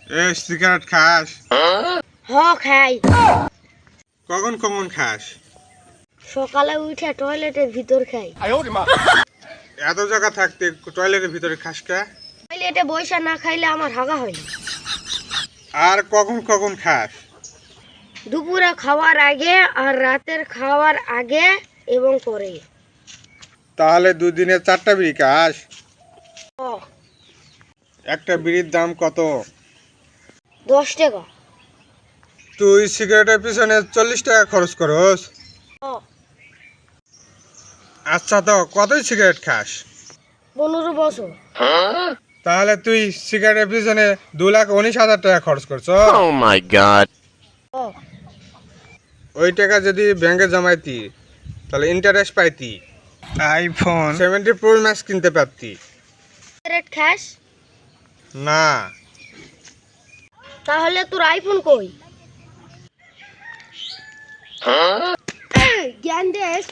এ cigarette খাস? হ খাই। কখন কখন খাস? সকালে উঠে টয়লেটের ভিতর খাই। এত জায়গা থাকতে টয়লেটের ভিতরে খাস কে? টয়লেটে বইসা না খাইলে আমার হাগা হয় না। আর কখন কখন খাস? দুপুরে খাওয়ার আগে আর রাতের খাওয়ার আগে এবং পরে। তাহলে দুদিনে 4টা বিড়ি খাস? ও একটা বিড়ির দাম কত? 10 টাকা। তুই সিগারেটের পিছনে 40 টাকা খরচ করস? ও আচ্ছা, তো কতই সিগারেট খাস? 15 বছর। তাহলে তুই সিগারেটের পিছনে 2,19,000 টাকা খরচ করছ। Oh my god. ও ওই টাকা যদি ব্যাংকে জমাইতি তাহলে ইন্টারেস্ট পাইতি, আইফোন 70 প্রো ম্যাক্স কিনতে পারতি। সিগারেট খাস? না। তাহলে তোর আইফোন কই? জ্ঞান দেশ।